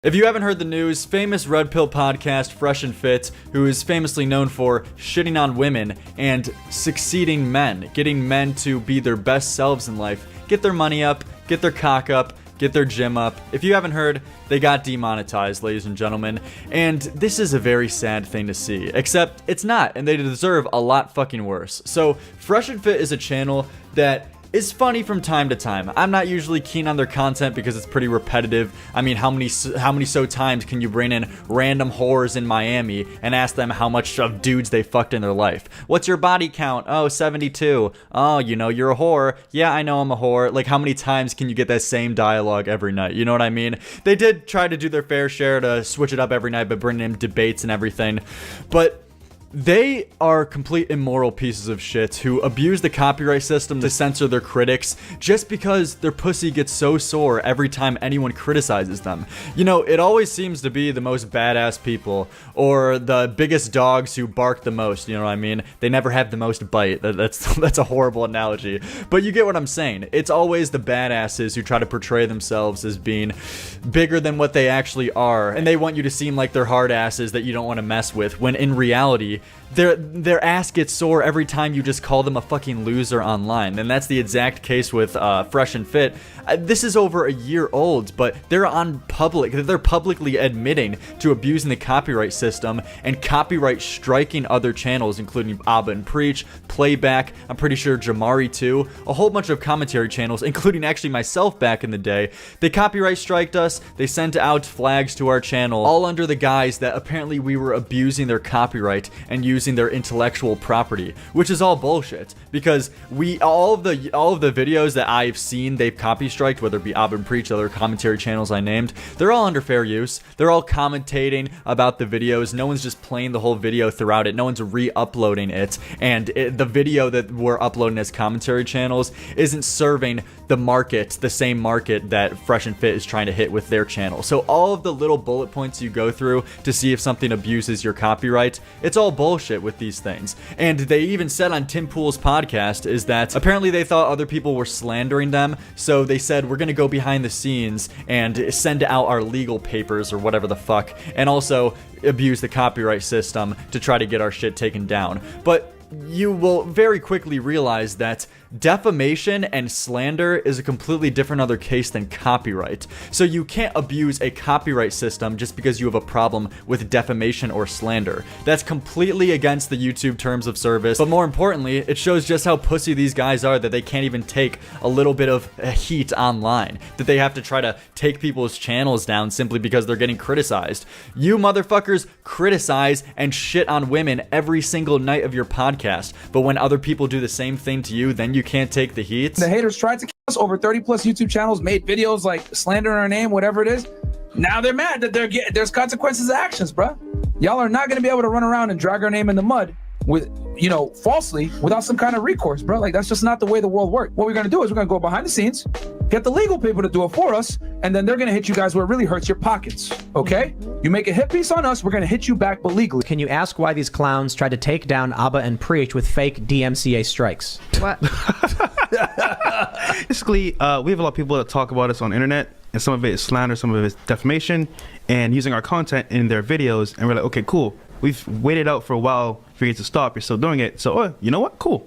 If you haven't heard the news, famous Red Pill podcast Fresh and Fit, who is famously known for shitting on women and succeeding men, getting men to be their best selves in life, get their money up, get their cock up, get their gym up. If you haven't heard, they got demonetized, ladies and gentlemen, and this is a very sad thing to see, except it's not, and they deserve a lot fucking worse. So, Fresh and Fit is a channel that is funny from time to time. I'm not usually keen on their content because it's pretty repetitive. I mean, how many times can you bring in random whores in Miami and ask them how much of dudes they fucked in their life? What's your body count? Oh, 72. Oh, you know, you're a whore. Yeah, I know I'm a whore. Like, how many times can you get that same dialogue every night? You know what I mean? They did try to do their fair share to switch it up every night by bringing in debates and everything, but they are complete immoral pieces of shit who abuse the copyright system to censor their critics just because their pussy gets so sore every time anyone criticizes them. You know, it always seems to be the most badass people or the biggest dogs who bark the most, you know what I mean? They never have the most bite. That's a horrible analogy, but you get what I'm saying. It's always the badasses who try to portray themselves as being bigger than what they actually are, and they want you to seem like they're hard asses that you don't want to mess with, when in reality their ass gets sore every time you just call them a fucking loser online. And that's the exact case with Fresh and Fit. This is over a year old, but they're publicly admitting to abusing the copyright system and copyright striking other channels, including Abba and Preach, Playback, I'm pretty sure Jamari too, a whole bunch of commentary channels, including actually myself back in the day. They copyright striked us, they sent out flags to our channel, all under the guise that apparently we were abusing their copyright and using their intellectual property, which is all bullshit, because all of the videos that I've seen they've copy striked, whether it be Abba and Preach, other commentary channels I named, they're all under fair use. They're all commentating about the videos. No one's just playing the whole video throughout it. No one's re-uploading it, and the video that we're uploading as commentary channels isn't serving the same market that Fresh and Fit is trying to hit with their channel. So all of the little bullet points you go through to see if something abuses your copyright, it's all bullshit with these things. And they even said on Tim Pool's podcast is that apparently they thought other people were slandering them, so they said we're gonna go behind the scenes and send out our legal papers or whatever the fuck, and also abuse the copyright system to try to get our shit taken down. But you will very quickly realize that defamation and slander is a completely different other case than copyright. So you can't abuse a copyright system just because you have a problem with defamation or slander. That's completely against the YouTube terms of service, but more importantly, it shows just how pussy these guys are, that they can't even take a little bit of heat online, that they have to try to take people's channels down simply because they're getting criticized. You motherfuckers criticize and shit on women every single night of your podcast, but when other people do the same thing to you, then you can't take the heat. The haters tried to kill us. Over 30 plus YouTube channels made videos like slandering our name, whatever it is. Now they're mad that there's consequences to actions, bruh. Y'all are not going to be able to run around and drag our name in the mud with, falsely without some kind of recourse, bro. Like, that's just not the way the world works. What we're going to do is we're going to go behind the scenes, get the legal people to do it for us, and then they're going to hit you guys where it really hurts your pockets, okay? You make a hit piece on us, we're going to hit you back, but legally. Can you ask why these clowns tried to take down Abba and Preach with fake DMCA strikes? What? Basically, we have a lot of people that talk about us on the internet, and some of it is slander, some of it is defamation, and using our content in their videos, and we're like, okay, cool. We've waited out for a while for you to stop. You're still doing it. So, you know what? Cool.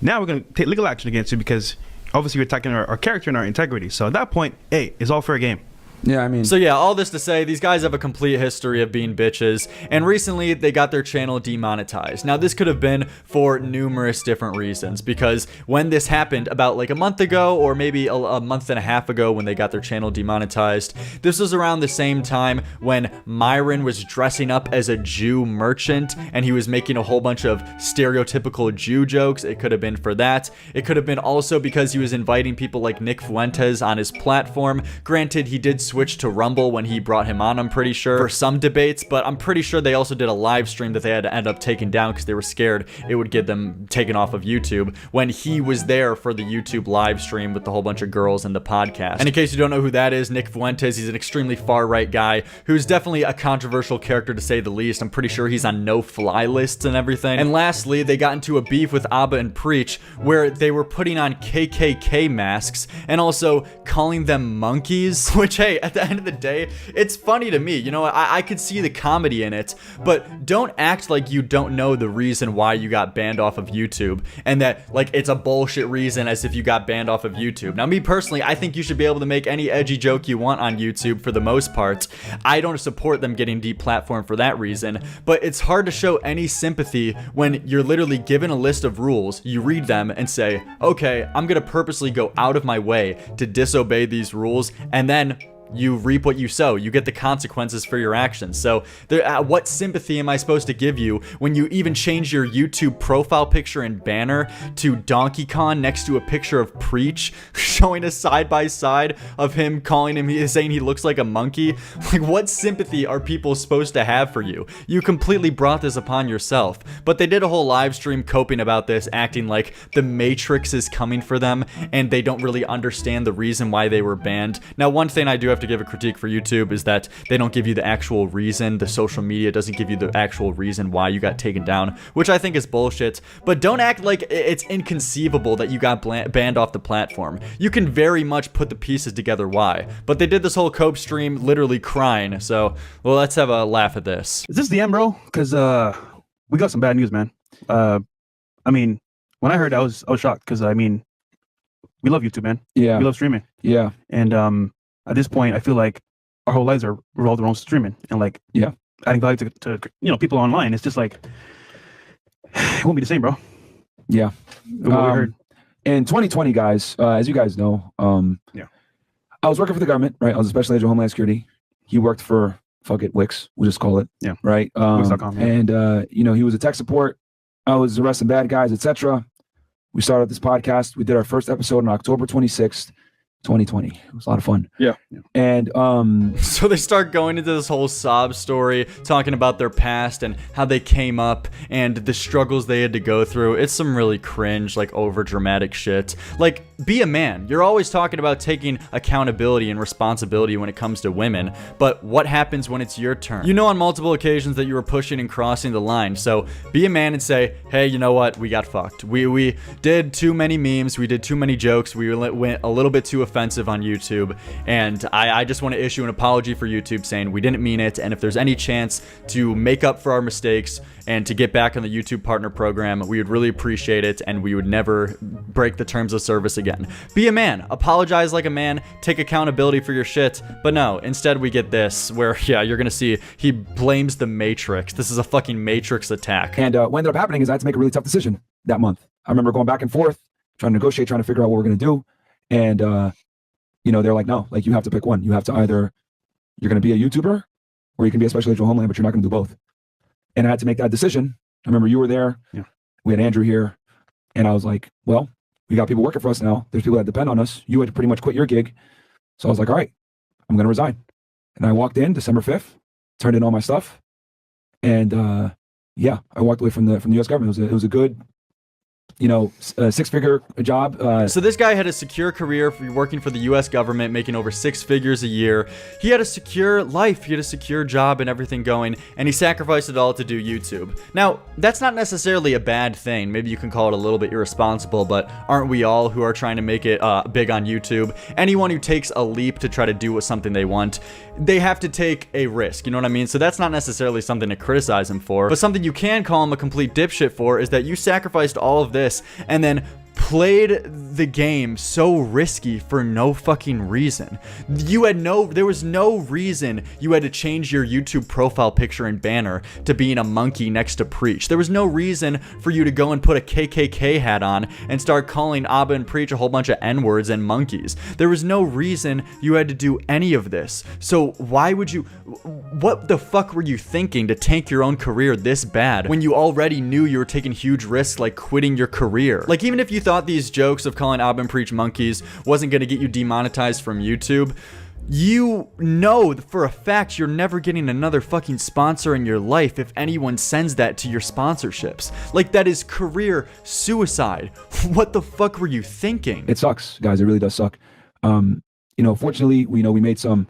Now we're going to take legal action against you because obviously you're attacking our character and our integrity. So at that point, hey, it's all fair game. Yeah, I mean... So yeah, all this to say, these guys have a complete history of being bitches, and recently they got their channel demonetized. Now this could have been for numerous different reasons, because when this happened about like a month ago, or maybe a month and a half ago when they got their channel demonetized, this was around the same time when Myron was dressing up as a Jew merchant, and he was making a whole bunch of stereotypical Jew jokes. It could have been for that. It could have been also because he was inviting people like Nick Fuentes on his platform. Granted, he did switch to Rumble when he brought him on, I'm pretty sure, for some debates, but I'm pretty sure they also did a live stream that they had to end up taking down because they were scared it would get them taken off of YouTube when he was there for the YouTube live stream with the whole bunch of girls in the podcast. And in case you don't know who that is, Nick Fuentes, he's an extremely far-right guy who's definitely a controversial character to say the least. I'm pretty sure he's on no-fly lists and everything. And lastly, they got into a beef with Abba and Preach where they were putting on KKK masks and also calling them monkeys, which, hey, at the end of the day, it's funny to me. You know, I could see the comedy in it, but don't act like you don't know the reason why you got banned off of YouTube, and that like it's a bullshit reason as if you got banned off of YouTube. Now, me personally, I think you should be able to make any edgy joke you want on YouTube for the most part. I don't support them getting deplatformed for that reason, but it's hard to show any sympathy when you're literally given a list of rules, you read them and say, okay, I'm gonna purposely go out of my way to disobey these rules, and then you reap what you sow. You get the consequences for your actions. So what sympathy am I supposed to give you when you even change your YouTube profile picture and banner to Donkey Kong next to a picture of Preach, showing a side-by-side of him calling him, saying he looks like a monkey? Like, what sympathy are people supposed to have for you? You completely brought this upon yourself. But they did a whole live stream coping about this, acting like the Matrix is coming for them, and they don't really understand the reason why they were banned. Now, one thing I do have to give a critique for YouTube is that they don't give you the actual reason. The social media doesn't give you the actual reason why you got taken down, which I think is bullshit. But don't act like it's inconceivable that you got banned off the platform. You can very much put the pieces together why. But they did this whole cope stream literally crying. So, well, let's have a laugh at this. Is this the end, bro? Because we got some bad news, man. I mean, when I heard that, I was shocked, because I mean, we love YouTube, man. Yeah. We love streaming. Yeah. And at this point, I feel like our whole lives are revolved around streaming, and like, yeah, adding value to people online. It's just like, it won't be the same, bro. Yeah. What we heard. In 2020, guys, as you guys know, yeah, I was working for the government, right? I was a special agent of Homeland Security. He worked for, fuck it, Wix, we'll just call it. Yeah. Right? Wix.com, yeah. And, you know, he was a tech support. I was arresting bad guys, etc. We started this podcast. We did our first episode on October 26th, 2020. It was a lot of fun. Yeah. And so they start going into this whole sob story, talking about their past and how they came up and the struggles they had to go through. It's some really cringe, like over dramatic shit. Like, be a man. You're always talking about taking accountability and responsibility when it comes to women, but what happens when it's your turn? You know on multiple occasions that you were pushing and crossing the line, so be a man and say, hey, you know what? We got fucked. We did too many memes, we did too many jokes, we went a little bit too offensive on YouTube, and I just want to issue an apology for YouTube, saying we didn't mean it, and if there's any chance to make up for our mistakes and to get back on the YouTube partner program, we would really appreciate it, and we would never break the terms of service again. Be a man, apologize like a man, take accountability for your shit. But no, instead we get this where, yeah, you're gonna see he blames the Matrix. This is a fucking Matrix attack. And what ended up happening is I had to make a really tough decision that month. I remember going back and forth, trying to negotiate, trying to figure out what we're gonna do. And you know, they're like, no, like, you have to pick one. You have to either, you're gonna be a YouTuber or you can be a special agent of Homeland, but you're not gonna do both. And I had to make that decision. I remember you were there. Yeah. We had Andrew here. And I was like, well, we got people working for us now. There's people that depend on us. You had to pretty much quit your gig. So I was like, all right, I'm going to resign. And I walked in December 5th, turned in all my stuff. And yeah, I walked away from the US government. It was a good, you know, six-figure job. So this guy had a secure career working for the US government, making over 6 figures a year. He had a secure life, he had a secure job and everything going, and he sacrificed it all to do YouTube. Now, that's not necessarily a bad thing. Maybe you can call it a little bit irresponsible, but aren't we all who are trying to make it big on YouTube? Anyone who takes a leap to try to do something they want, they have to take a risk, you know what I mean? So that's not necessarily something to criticize him for, but something you can call him a complete dipshit for is that you sacrificed all of this and then played the game so risky for no fucking reason. There was no reason you had to change your YouTube profile picture and banner to being a monkey next to Preach. There was no reason for you to go and put a KKK hat on and start calling Abba and Preach a whole bunch of N-words and monkeys. There was no reason you had to do any of this. So why would you, what the fuck were you thinking to tank your own career this bad when you already knew you were taking huge risks like quitting your career? Like, even if you thought these jokes of calling Abba and Preach monkeys wasn't going to get you demonetized from YouTube, you know for a fact you're never getting another fucking sponsor in your life if anyone sends that to your sponsorships. Like, that is career suicide. What the fuck were you thinking? It sucks, guys. It really does suck. You know, fortunately, we made some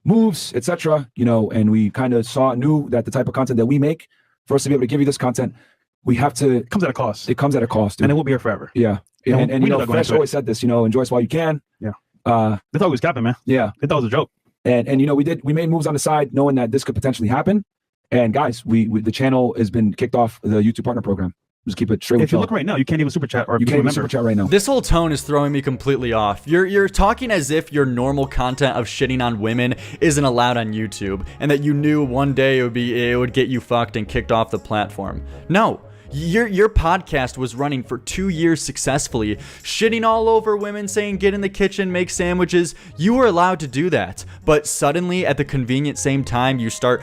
moves, etc. You know, and we kind of knew that the type of content that we make, for us to be able to give you this content, we have to. It comes at a cost. It comes at a cost, dude. And it won't be here forever. Yeah. And you know, Fresh always said this, you know, enjoy us while you can. Yeah. They thought we was capping, man. Yeah. They thought it was a joke. And you know, we made moves on the side knowing that this could potentially happen. And guys, the channel has been kicked off the YouTube partner program. Just keep it straight with If you look right now, you can't even super chat or you can't even super chat right now. This whole tone is throwing me completely off. You're talking as if your normal content of shitting on women isn't allowed on YouTube, and that you knew one day it would get you fucked and kicked off the platform. No. Your podcast was running for 2 years successfully, shitting all over women, saying get in the kitchen, make sandwiches. You were allowed to do that, but suddenly at the convenient same time, you start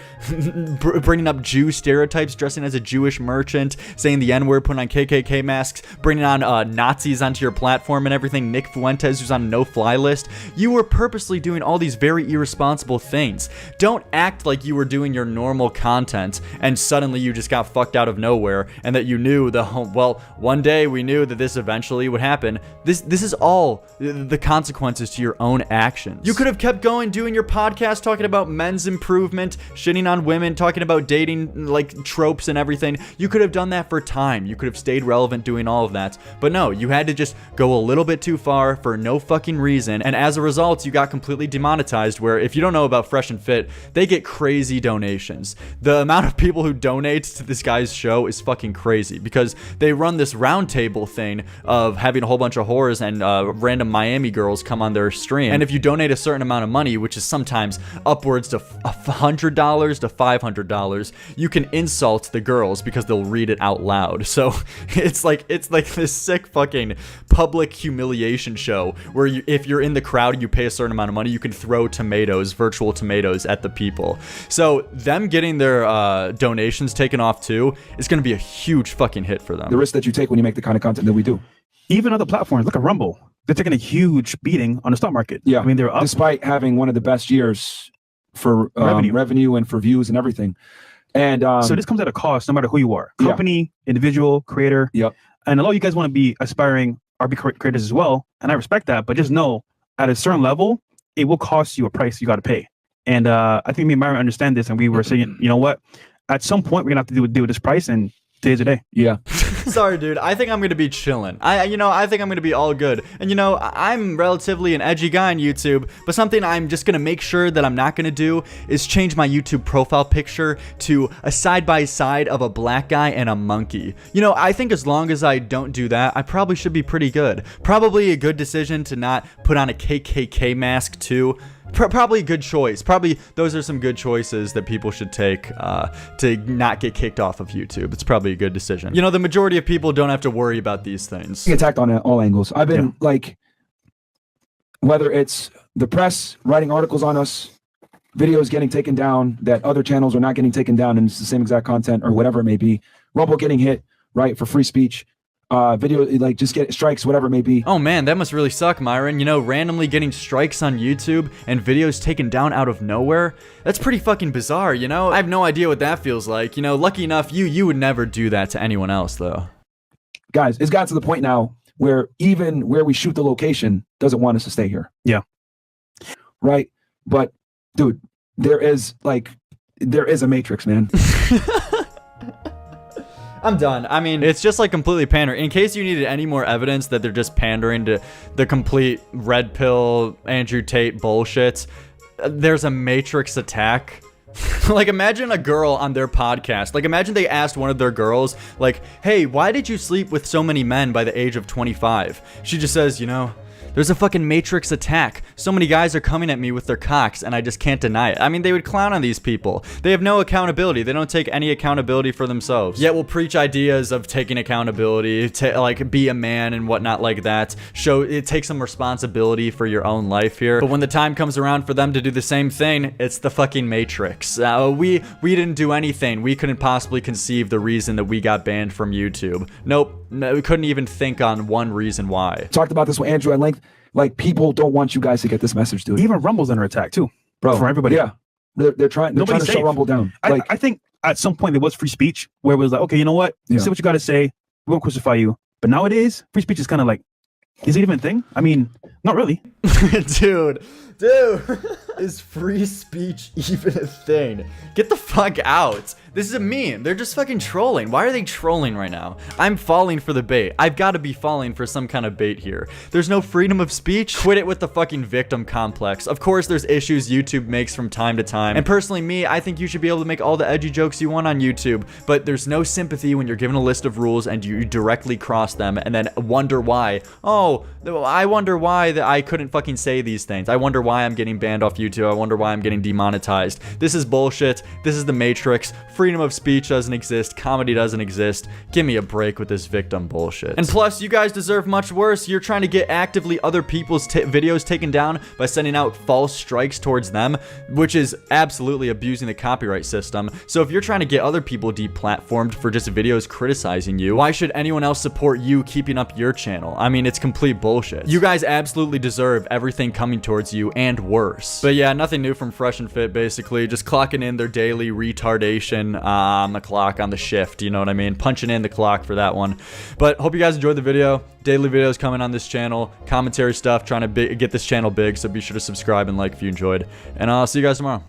bringing up Jew stereotypes, dressing as a Jewish merchant, saying the N-word, putting on KKK masks, bringing on Nazis onto your platform and everything. Nick Fuentes, who's on a no-fly list. You were purposely doing all these very irresponsible things. Don't act like you were doing your normal content and suddenly you just got fucked out of nowhere and that you knew one day we knew that this eventually would happen. This is all the consequences to your own actions. You could have kept going doing your podcast talking about men's improvement, shitting on women, talking about dating like tropes and everything. You could have done that for time. You could have stayed relevant doing all of that. But no, you had to just go a little bit too far for no fucking reason. And as a result, you got completely demonetized, where if you don't know about Fresh and Fit, they get crazy donations. The amount of people who donate to this guy's show is fucking crazy, because they run this roundtable thing of having a whole bunch of whores and random Miami girls come on their stream. And if you donate a certain amount of money, which is sometimes upwards to $100 to $500, you can insult the girls because they'll read it out loud. So it's like this sick fucking public humiliation show where if you're in the crowd, you pay a certain amount of money, you can throw tomatoes, virtual tomatoes, at the people. So them getting their donations taken off too is going to be a huge fucking hit for them. The risk that you take when you make the kind of content that we do. Even other platforms, look at Rumble. They're taking a huge beating on the stock market. Yeah, I mean, they're up. Despite having one of the best years for revenue and for views and everything. And so this comes at a cost, no matter who you are, company, individual, creator. Yep. And a lot of you guys want to be aspiring RB creators as well, and I respect that. But just know, at a certain level, it will cost you a price you got to pay. And I think me and Myron understand this, and we were saying, you know what? At some point, we're gonna have to deal with this price, and today's the day. Yeah. Sorry, dude. I think I'm gonna be chilling. I think I'm gonna be all good. And I'm relatively an edgy guy on YouTube, but something I'm just gonna make sure that I'm not gonna do is change my YouTube profile picture to a side-by-side of a black guy and a monkey. I think as long as I don't do that, I probably should be pretty good. Probably a good decision to not put on a KKK mask too. Probably a good choice. Probably those are some good choices that people should take to not get kicked off of YouTube. It's probably a good decision. The majority of people don't have to worry about these things. Attacked on all angles. I've been whether it's the press writing articles on us, videos getting taken down that other channels are not getting taken down, and it's the same exact content or whatever it may be. Rumble getting hit, right, for free speech. Video, just get strikes, whatever it may be. Oh man, that must really suck, Myron. Randomly getting strikes on YouTube and videos taken down out of nowhere. That's pretty fucking bizarre, I have no idea what that feels like. Lucky enough, you would never do that to anyone else, though. Guys, it's gotten to the point now where even where we shoot the location doesn't want us to stay here. Yeah. Right? But, dude, there is a matrix, man. I'm done. I mean, it's just completely pandering. In case you needed any more evidence that they're just pandering to the complete red pill Andrew Tate bullshit, there's a Matrix attack. Imagine a girl on their podcast. Imagine they asked one of their girls, hey, why did you sleep with so many men by the age of 25? She just says, there's a fucking Matrix attack. So many guys are coming at me with their cocks, and I just can't deny it. I mean, they would clown on these people. They have no accountability. They don't take any accountability for themselves. Yet we'll preach ideas of taking accountability, to be a man and whatnot like that. Take some responsibility for your own life here. But when the time comes around for them to do the same thing, it's the fucking Matrix. We didn't do anything. We couldn't possibly conceive the reason that we got banned from YouTube. Nope. No, we couldn't even think on one reason why. Talked about this with Andrew at length. People don't want you guys to get this message, dude. Even Rumble's under attack too, bro. For everybody. Yeah, they're trying to shut Rumble down. I think at some point there was free speech where it was okay, you know what? Yeah. Say what you got to say. We won't crucify you. But nowadays, free speech is kind of is it even a thing? I mean, not really. Dude, is free speech even a thing? Get the fuck out. This is a meme. They're just fucking trolling. Why are they trolling right now? I'm falling for the bait. I've got to be falling for some kind of bait here. There's no freedom of speech. Quit it with the fucking victim complex. Of course, there's issues YouTube makes from time to time. And personally, me, I think you should be able to make all the edgy jokes you want on YouTube, but there's no sympathy when you're given a list of rules and you directly cross them and then wonder why. Oh, I wonder why that I couldn't fucking say these things. I wonder why I'm getting banned off YouTube. I wonder why I'm getting demonetized. This is bullshit. This is the Matrix. Freedom of speech doesn't exist. Comedy doesn't exist. Give me a break with this victim bullshit. And plus, you guys deserve much worse. You're trying to get actively other people's videos taken down by sending out false strikes towards them, which is absolutely abusing the copyright system. So if you're trying to get other people deplatformed for just videos criticizing you, why should anyone else support you keeping up your channel? I mean, it's complete bullshit. You guys absolutely deserve everything coming towards you and worse. But yeah, nothing new from Fresh and Fit, basically. Just clocking in their daily retardation on the clock, on the shift, you know what I mean? Punching in the clock for that one. But hope you guys enjoyed the video. Daily videos coming on this channel, commentary stuff, trying to get this channel big, so be sure to subscribe and like if you enjoyed. And I'll see you guys tomorrow.